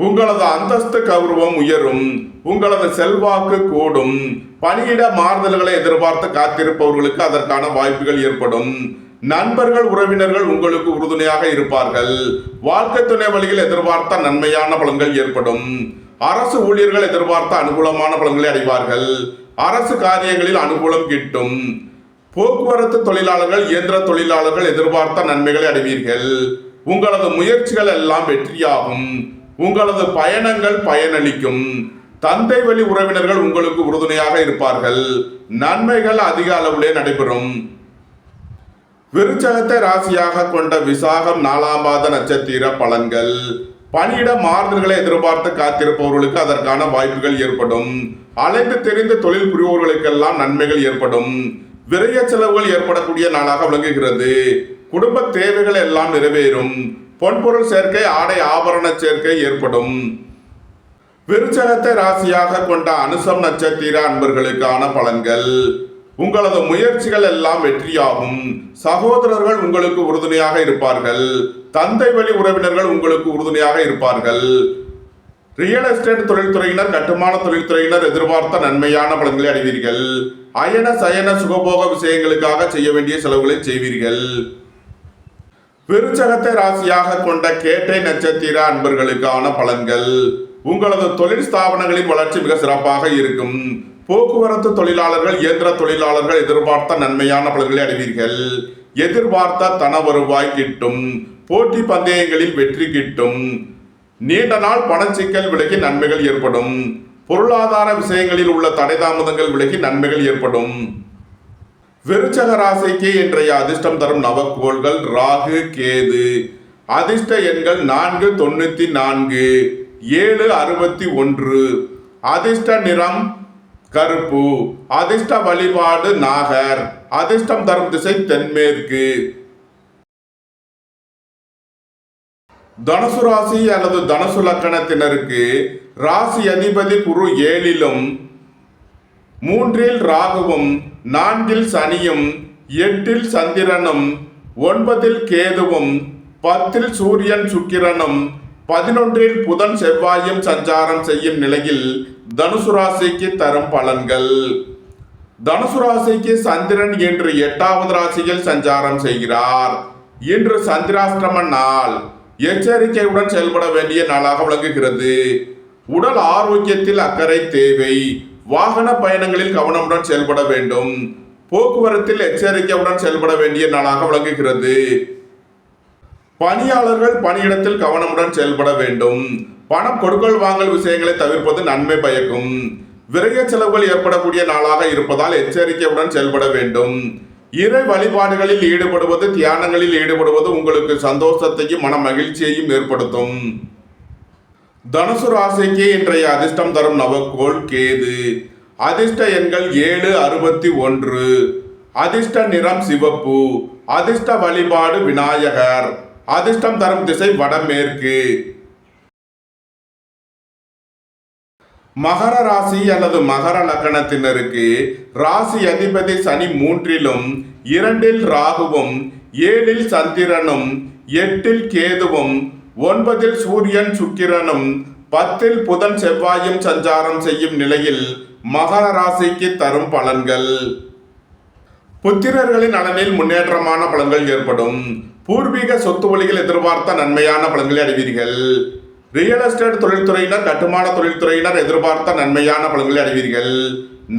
உங்களது அந்தஸ்து கௌரவம் உயரும். உங்களது செல்வாக்கு கூடும். பணியிட மாறுதல்களை எதிர்பார்த்து காத்திருப்பவர்களுக்கு அதற்கான வாய்ப்புகள் ஏற்படும். நண்பர்கள் உறவினர்கள் உங்களுக்கு உறுதுணையாக இருப்பார்கள். வாழ்க்கை துணை வழியில் எதிர்பார்த்த நன்மையான பலன்கள் ஏற்படும். அரசு ஊழியர்கள் எதிர்பார்த்த அனுகூலமான பலன்களை அடைவார்கள். அரசு காரியங்களில் அனுகூலம் கிட்டும். போக்குவரத்து தொழிலாளர்கள் இயந்திர தொழிலாளர்கள் எதிர்பார்த்த நன்மைகளை அடைவீர்கள். உங்களது முயற்சிகள் எல்லாம் வெற்றியாகும். உங்களது பயணங்கள் பயனளிக்கும். தந்தை வழி உறவினர்கள் உங்களுக்கு உறுதுணையாக இருப்பார்கள். நன்மைகள் அதிக அளவிலே நடைபெறும். விருச்சகத்தை ராசியாக கொண்ட விசாகம் 4ஆம் பாத நட்சத்திர பலன்கள். பணியிட மாறுதல்களை எதிர்பார்த்து காத்திருப்பவர்களுக்கு அதற்கான வாய்ப்புகள் ஏற்படும். அலைந்து தெரிந்து தொழில் புரிவோர்களுக்கெல்லாம் நன்மைகள் ஏற்படும். விரைய செலவுகள் ஏற்படக்கூடிய நாளாக விளங்குகிறது. குடும்ப தேவைகள் எல்லாம் நிறைவேறும். பொன்பொருள் சேர்க்கை ஆடை ஆபரண சேர்க்கை ஏற்படும். விருச்சகத்தை ராசியாக கொண்ட அனுசம் நட்சத்திர அன்பர்களுக்கான பலன்கள். உங்களது முயற்சிகள் எல்லாம் வெற்றியாகும். சகோதரர்கள் உங்களுக்கு உறுதுணையாக இருப்பார்கள். தந்தை வழி உறவினர்கள் உங்களுக்கு உறுதுணையாக இருப்பார்கள். ரியல் எஸ்டேட் தொழில்துறையினர் கட்டுமான தொழில்துறையினர் எதிர்பார்த்த நன்மையான பலன்களை அடைவீர்கள். அயன சயன சுகபோக விஷயங்களுக்காக செய்ய வேண்டிய செலவுகளை செய்வீர்கள். விருச்சகத்தை ராசியாக கொண்ட கேட்டை நட்சத்திர அன்பர்களுக்கான பலன்கள். உங்களது தொழில் ஸ்தாபனங்களின் வளர்ச்சி மிக சிறப்பாக இருக்கும். போக்குவரத்து தொழிலாளர்கள் இயந்திர தொழிலாளர்கள் எதிர்பார்த்த நன்மையான பலன்களை அடைவீர்கள். எதிர்பார்த்த தன வருவாய் கிட்டும். போட்டி பந்தயங்களில் வெற்றி கிட்டும். நீண்ட நாள் பணச்சிக்கல் விலகி நன்மைகள் ஏற்படும். பொருளாதார விஷயங்களில் உள்ள தடை தாமதங்கள் விலகி நன்மைகள் ஏற்படும். விருச்சக ராசிக்கு இன்றைய அதிர்ஷ்டம் தரும் நவக்கோள்கள் ராகு, கேது. அதிர்ஷ்ட எண்கள் 4, 94, 7, 61. அதிர்ஷ்ட நிறம் கருப்பு. அதிர்ஷ்ட வழிபாடு நாகர். அதிர்ஷ்டம் தரும் திசை தென்மேற்கு. தனுசு ராசி அல்லது தனுசு லக்கணத்தினருக்கு ராசி அதிபதி குரு 7லும் 3ல் ராகுவும் 4ல் சனியும் 8ல் சந்திரனும் 9ல் கேதுவும் 10ல் சூரியன் சுக்கிரனும் 11ல் புதன் செவ்வாயும் சஞ்சாரம் செய்யும் நிலையில் தனுசு ராசிக்கு தரும் பலன்கள். தனுசு ராசிக்கு சந்திரன் இன்று 8வது ராசியில் சஞ்சாரம் செய்கிறார். இன்று சந்திராஷ்டம நாள். எச்சரிக்கையுடன் செயல்பட வேண்டிய நாளாக விளங்குகிறது. உடல் ஆரோக்கியத்தில் அக்கறை தேவை. வாகன பயணங்களில் கவனமுடன் செயல்பட வேண்டும். போக்குவரத்தில் எச்சரிக்கையுடன் செயல்பட வேண்டிய நாளாக விளங்குகிறது. பணியாளர்கள் பணியிடத்தில் கவனமுடன் செயல்பட வேண்டும். பணம் கொடுக்கல் வாங்கல் விஷயங்களை தவிர்ப்பது நன்மை பயக்கும். விரைய செலவுகள் ஏற்படக்கூடிய நாளாக இருப்பதால் எச்சரிக்கையுடன் செயல்பட வேண்டும். இறை வழிபாடுகளில் ஈடுபடுவது, தியானங்களில் ஈடுபடுவது உங்களுக்கு சந்தோஷத்தையும் மன மகிழ்ச்சியையும் ஏற்படுத்தும். தனுசு ராசிக்கு இன்றைய அதிர்ஷ்டம் தரும் நவக்கோள் கேது. அதிர்ஷ்ட எண்கள் 7, 61. அதிர்ஷ்ட நிறம் சிவப்பு. அதிர்ஷ்ட வழிபாடு விநாயகர். அதிர்ஷ்டம் தரும் திசை வடமேற்கு. மகர ராசி அல்லது மகர லக்னத்தினருக்கு ராசி அதிபதி சனி 3லும் 2ல் ராகுவும் 7ல் சந்திரனும் 8ல் கேதுவும் 9ல் சூரியன் சுக்கிரனும் 10ல் புதன் செவ்வாயும் சஞ்சாரம் செய்யும் நிலையில் மகர ராசிக்கு தரும் பலன்கள். புத்திரர்களின் நலனில் முன்னேற்றமான பலன்கள் ஏற்படும். பூர்வீக சொத்து வழியில் எதிர்பார்த்த நன்மையான பலன்களை அடைவீர்கள். ரியல் எஸ்டேட் தொழில்துறையினர், கட்டுமான தொழில்துறையினர் எதிர்பார்த்த நன்மையான பலன்களை அடைவீர்கள்.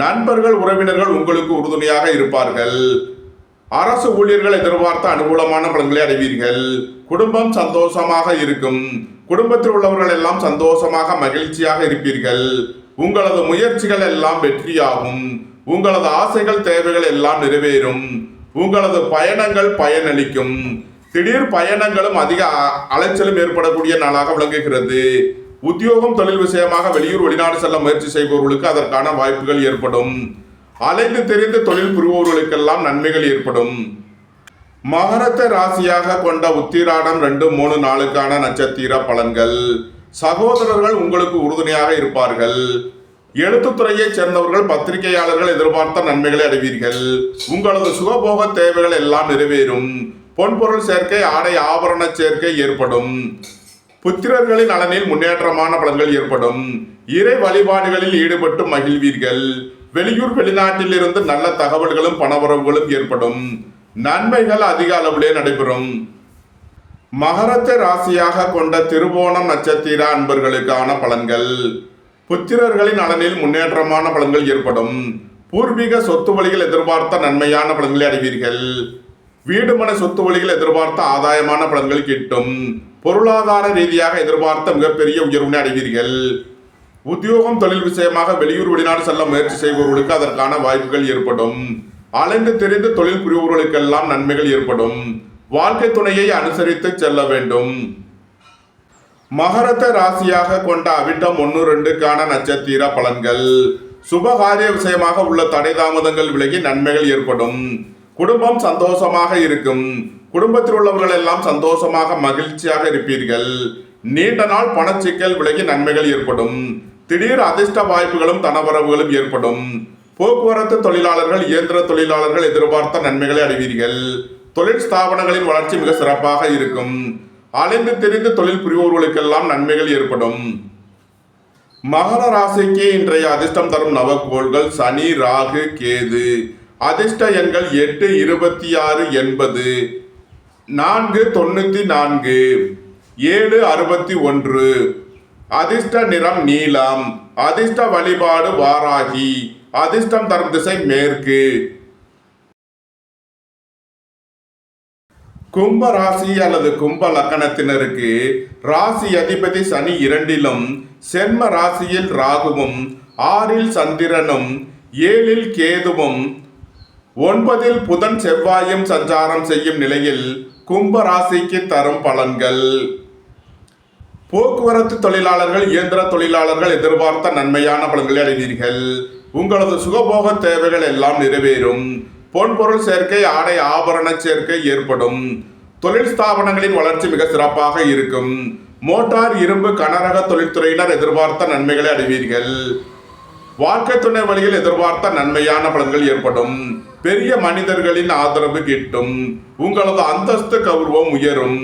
நண்பர்கள், உறவினர்கள் உங்களுக்கு உறுதுணையாக இருப்பார்கள். அரசு ஊழியர்கள் எதிர்பார்த்த அனுகூலமான பலன்களை அடைவீர்கள். குடும்பம் சந்தோஷமாக இருக்கும். குடும்பத்தில் உள்ளவர்கள் எல்லாம் சந்தோஷமாக மகிழ்ச்சியாக இருப்பீர்கள். உங்களது முயற்சிகள் எல்லாம் வெற்றியாகும். உங்களது ஆசைகள், தேவைகள் எல்லாம் நிறைவேறும். உங்களது பயணங்கள் பயனளிக்கும். திடீர் பயணங்களும் அதிக அலைச்சலும் ஏற்படக்கூடிய நாளாக விளங்குகிறது. உத்தியோகம், தொழில் விஷயமாக வெளியூர், வெளிநாடு செல்ல முயற்சி செய்பவர்களுக்கு அதற்கான வாய்ப்புகள் ஏற்படும். அலைந்து தெரிந்து தொழில் புரிபவர்களுக்கெல்லாம் நன்மைகள் ஏற்படும். மகரத்தை ராசியாக கொண்ட உத்திராடம் 2, 3, 4க்கான நட்சத்திர பலன்கள். சகோதரர்கள் உங்களுக்கு உறுதுணையாக இருப்பார்கள். எழுத்துத்துறையைச் சேர்ந்தவர்கள், பத்திரிகையாளர்கள் எதிர்பார்த்த நன்மைகளை அடைவீர்கள். உங்களது சுகபோக தேவைகள் எல்லாம் நிறைவேறும். பொன்பொருள் சேர்க்கை, ஆடை ஆபரண சேர்க்கை ஏற்படும். புத்திரர்களின் நலனில் முன்னேற்றமான பலன்கள் ஏற்படும். இறை வழிபாடுகளில் ஈடுபட்டு மகிழ்வீர்கள். வெளியூர், வெளிநாட்டில் இருந்து நல்ல தகவல்களும் பணவரவுகளும் ஏற்படும். நன்மைகள் அதிக அளவிலே நடைபெறும். மகரத்தை ராசியாக கொண்ட திருவோணம் நட்சத்திர அன்பர்களுக்கான பலன்கள். புத்திரர்களின் நலனில் முன்னேற்றமான பலன்கள் ஏற்படும். பூர்வீக சொத்து வழியில் எதிர்பார்த்த நன்மையான பலன்களை அடைவீர்கள். வீடுமனை சொத்து வழியில் எதிர்பார்த்த ஆதாயமான பலன்கள் கிட்டும். பொருளாதார ரீதியாக எதிர்பார்த்த மிகப்பெரிய உயர்வினை அடைவீர்கள். உத்தியோகம், தொழில் விஷயமாக வெளியூர், வெளிநாடு செல்ல முயற்சி செய்பவர்களுக்கு அதற்கான வாய்ப்புகள் ஏற்படும். அலைந்து தெரிந்து தொழில் புரிபவர்களுக்கெல்லாம் நன்மைகள் ஏற்படும். வாழ்க்கை துணையை அனுசரித்து செல்ல வேண்டும். மகரத்தை ராசியாக கொண்ட அவிட்டம் 1, 2க்கான நட்சத்திர பலன்கள். சுபகாரிய விஷயமாக உள்ள தடை தாமதங்கள் விலகி நன்மைகள் ஏற்படும். குடும்பம் சந்தோஷமாக இருக்கும். குடும்பத்தில் உள்ளவர்கள் எல்லாம் சந்தோஷமாக மகிழ்ச்சியாக இருப்பீர்கள். நீண்ட நாள் பணச்சிக்கல் விலகி நன்மைகள் ஏற்படும். திடீர் அதிர்ஷ்ட வாய்ப்புகளும் தனவரவுகளும் ஏற்படும். போக்குவரத்து தொழிலாளர்கள், இயந்திர தொழிலாளர்கள் எதிர்பார்த்த நன்மைகளை அடைவீர்கள். தொழில் ஸ்தாபனங்களின் வளர்ச்சி மிக சிறப்பாக இருக்கும். அலைந்து தெரிந்து தொழில் புரிபவர்களுக்கெல்லாம் நன்மைகள் ஏற்படும். மகர ராசிக்கு இன்றைய அதிர்ஷ்டம் தரும் நவக்கோள்கள் சனி, ராகு, கேது. அதிர்ஷ்ட எண்கள் 8, 26, 80. 4, 94. 7, 61. அதிர்ஷ்ட நிறம் நீலம். அதிர்ஷ்ட வழிபாடு வாராகி. அதிர்ஷ்டம் தரும் திசை மேற்கு. கும்ப ராசி அல்லது கும்ப லக்கணத்தினருக்கு ராசி அதிபதி சனி 2லும் சென்ம ராசியில் ராகுவும் 6ல் சந்திரனும் 7ல் கேதுவும் 9ல் புதன் செவ்வாயும் சஞ்சாரம் செய்யும் நிலையில் கும்ப ராசிக்கு தரும் பலன்கள். போக்குவரத்து தொழிலாளர்கள், இயந்திர தொழிலாளர்கள் எதிர்பார்த்த நன்மையான பலன்களை அடைவீர்கள். உங்களது சுகபோக தேவைகள் எல்லாம் நிறைவேறும். பொன்பொருள் சேர்க்கை, ஆடை ஆபரண சேர்க்கை ஏற்படும். தொழில் ஸ்தாபனங்களின் வளர்ச்சி மிக சிறப்பாக இருக்கும். மோட்டார், இரும்பு, கனரக தொழில்துறையினர் எதிர்பார்த்த நன்மைகளை அடைவீர்கள். வாழ்க்கை துணை வழியில் எதிர்பார்த்த நன்மையான பலன்கள் ஏற்படும். பெரிய மனிதர்களின் ஆதரவு கிட்டும். உங்களது அந்தஸ்து, கௌரவம் உயரும்.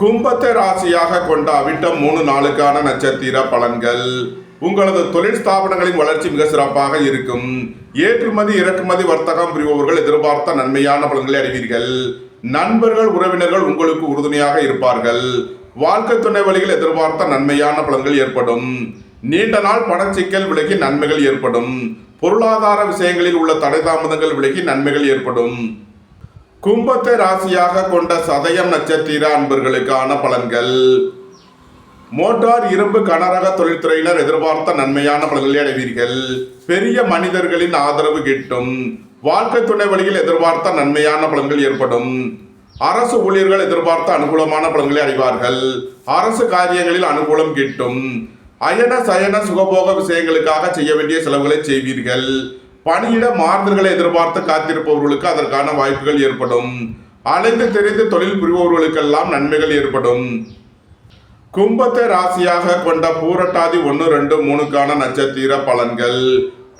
கும்பத்தை ராசியாக கொண்ட அவிட்டம் 3, 4க்கான நட்சத்திர பலன்கள். உங்களது தொழில் ஸ்தாபனங்களின் வளர்ச்சி மிக சிறப்பாக இருக்கும். ஏற்றுமதி, இறக்குமதி, வர்த்தகம் புரிபவர்கள் எதிர்பார்த்த நன்மையான பலன்களை அடைவீர்கள். நண்பர்கள், உறவினர்கள் உங்களுக்கு உறுதுணையாக இருப்பார்கள். வாழ்க்கை துணை வழியில் எதிர்பார்த்த நன்மையான பலன்கள் ஏற்படும். நீண்ட நாள் பணச்சிக்கல் விலகி நன்மைகள் ஏற்படும். பொருளாதார விஷயங்களில் உள்ள தடை தாமதங்கள் விலகி நன்மைகள் ஏற்படும். கும்பத்தை ராசியாக கொண்ட சதயம் நட்சத்திர அன்பர்களுக்கான பலன்கள். மோட்டார், இரும்பு, கனரக தொழில்துறையினர் எதிர்பார்த்த நன்மையான பலன்களை அடைவீர்கள். பெரிய மனிதர்களின் ஆதரவு கிட்டும். வாழ்க்கை துணை வழியில் எதிர்பார்த்த நன்மையான பலன்கள் ஏற்படும். அரசு ஊழியர்கள் எதிர்பார்த்த அனுகூலமான பலன்களை அடைவார்கள். அரசு காரியங்களில் அனுகூலம் கிட்டும். அயன சயன சுகபோக விஷயங்களுக்காக செய்ய வேண்டிய செலவுகளை செய்வீர்கள். பணியிட மாறுதல்களை எதிர்பார்த்து காத்திருப்பவர்களுக்கு அதற்கான வாய்ப்புகள் ஏற்படும். அலைந்து தெரிந்து தொழில் புரிபவர்களுக்கெல்லாம் நன்மைகள் ஏற்படும். கும்பத்தை ராசியாக கொண்ட பூரட்டாதி 1, 2, 3க்கான நட்சத்திர பலன்கள்.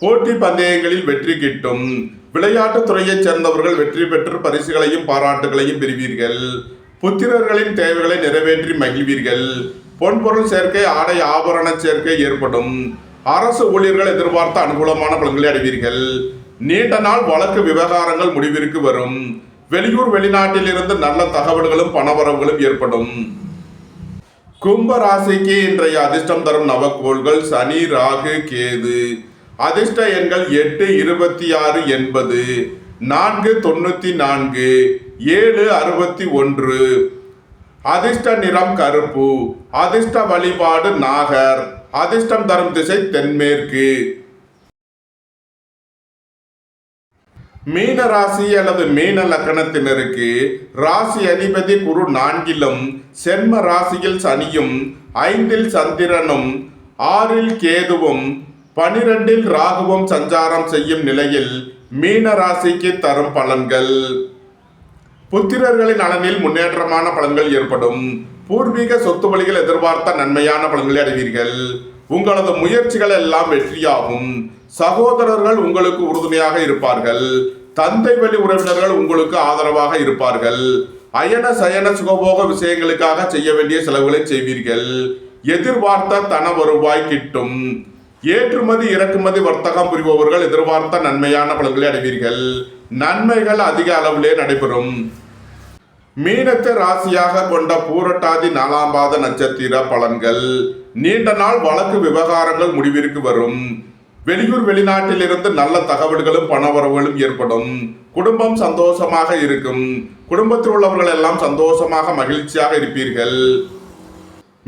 போட்டி பந்தயங்களில் வெற்றி கிட்டும். விளையாட்டுத் துறையைச் சேர்ந்தவர்கள் வெற்றி பெற்று பரிசுகளையும் பாராட்டுகளையும் பெறுவீர்கள். புத்திரர்களின் தேவைகளை நிறைவேற்றி மகிழ்வீர்கள். பொன்பொருள் சேர்க்கை, ஆடை ஆபரண சேர்க்கை ஏற்படும். அரசு ஊழியர்கள் எதிர்பார்த்த அனுகூலமான பலன்களை அடைவீர்கள். நீண்ட நாள் வழக்கு விவகாரங்கள் முடிவிற்கு வரும். வெளியூர் வெளிநாட்டில் இருந்து நல்ல தகவல்களும் பணவரவுகளும் ஏற்படும். கும்ப ராசிக்கு இன்றைய அதிர்ஷ்டம் தரும் நவக்கோள்கள் சனி, ராகு, கேது. அதிர்ஷ்ட எண்கள் 8, 26, 80, 4, 94, 7, 61. அதிர்ஷ்ட நிறம் கருப்பு. அதிர்ஷ்ட வழிபாடு நாகர். அதிர்ஷ்டம் தரும் திசை தென்மேற்கு. மீன ராசி அல்லது மீன லக்கணத்தினருக்கு ராசி அதிபதி குரு 4லும் சென்ம ராசியில் சனியும் 5ல் சந்திரனும் 6ல் கேதுவும் 12ல் ராகுவும் சஞ்சாரம் செய்யும் நிலையில் மீன ராசிக்கு தரும் பலன்கள். புத்திரர்களின் நலனில் முன்னேற்றமான பலன்கள் ஏற்படும். பூர்வீக சொத்து வழிகள் எதிர்பார்த்த நன்மையான பலன்களை அடைவீர்கள். உங்களது முயற்சிகள் எல்லாம் வெற்றியாகும். சகோதரர்கள் உங்களுக்கு உறுதுணையாக இருப்பார்கள். தந்தை வழி உறவினர்கள் உங்களுக்கு ஆதரவாக இருப்பார்கள். அயன சயன சுகபோக விஷயங்களுக்காக செய்ய வேண்டிய செலவுகளை செய்வீர்கள். எதிர்பார்த்த தன வருவாய் கிட்டும். ஏற்றுமதி இறக்குமதி வர்த்தகம் புரிபவர்கள் எதிர்பார்த்த நன்மையான பலன்களை அடைவீர்கள். நன்மைகள் அதிக அளவிலே நடைபெறும். மீனத்தை ராசியாக கொண்ட பூரட்டாதி 4ஆம் பாத நட்சத்திர பலன்கள். நீண்ட நாள் வழக்கு விவகாரங்கள் முடிவிற்கு வரும். வெளியூர் வெளிநாட்டில் இருந்து நல்ல தகவல்களும் பணவரவுகளும் ஏற்படும். குடும்பம் சந்தோஷமாக இருக்கும். குடும்பத்தில் உள்ளவர்கள் எல்லாம் சந்தோஷமாக மகிழ்ச்சியாக இருப்பீர்கள்.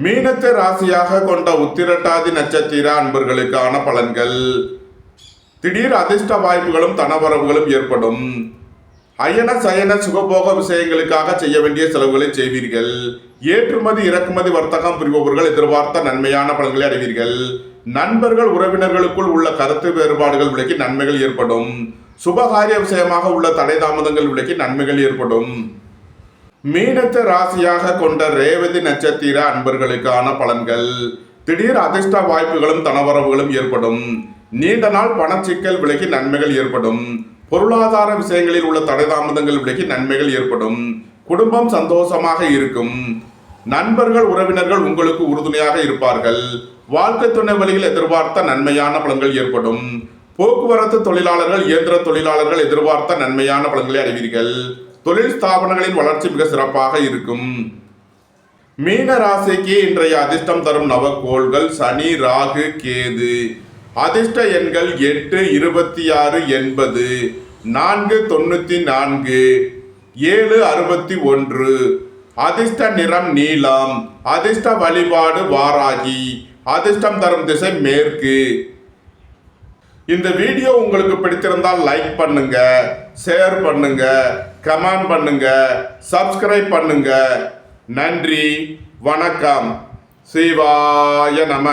மீனத்தை ராசியாக கொண்ட உத்திரட்டாதி நட்சத்திர அன்பர்களுக்கான பலன்கள். திடீர் அதிர்ஷ்ட வாய்ப்புகளும் தனவரவுகளும் ஏற்படும். அயன சயன சுகபோக விஷயங்களுக்காக செய்ய வேண்டிய செலவுகளை செய்வீர்கள். ஏற்றுமதி இறக்குமதி வர்த்தகம் புரிபவர்கள் எதிர்பார்த்த நன்மையான பலன்களை அடைவீர்கள். நண்பர்கள் உறவினர்களுக்குள் உள்ள கருத்து வேறுபாடுகள் விலக்கி நன்மைகள் ஏற்படும். சுபகாரிய விஷயமாக உள்ள தடை தாமதங்கள் விலக்கி நன்மைகள் ஏற்படும். மீனத்தை ராசியாக கொண்ட ரேவதி நட்சத்திர அன்பர்களுக்கான பலன்கள். திடீர் அதிர்ஷ்ட வாய்ப்புகளும் தனவரவுகளும் ஏற்படும். நீண்ட நாள் பணச்சிக்கல் விலகி நன்மைகள் ஏற்படும். பொருளாதார விஷயங்களில் உள்ள தடை தாமதங்கள் விலகி நன்மைகள் ஏற்படும். குடும்பம் சந்தோஷமாக இருக்கும். நண்பர்கள் உறவினர்கள் உங்களுக்கு உறுதுணையாக இருப்பார்கள். வாழ்க்கை துணை வழியில் எதிர்பார்த்த நன்மையான பலன்கள் ஏற்படும். போக்குவரத்து தொழிலாளர்கள், இயந்திர தொழிலாளர்கள் எதிர்பார்த்த நன்மையான பலன்களை அடைவீர்கள். தொழில் ஸ்தாபனங்களின் வளர்ச்சி மிக சிறப்பாக இருக்கும். மீன ராசிக்கு இன்றைய அதிர்ஷ்டம் தரும் நவக்கோள்கள் சனி, ராகு, கேது. அதிர்ஷ்ட எண்கள் 8, 26, 80, 4, 94, 7, 61. அதிர்ஷ்ட நிறம் நீலம். அதிர்ஷ்ட வழிபாடு வாராகி. அதிர்ஷ்டம் தரும் திசை மேற்கு. இந்த வீடியோ உங்களுக்கு பிடித்திருந்தால் லைக் பண்ணுங்க, ஷேர் பண்ணுங்க, கமெண்ட் பண்ணுங்க, சப்ஸ்கிரைப் பண்ணுங்க. நன்றி, வணக்கம். சிவாய நம.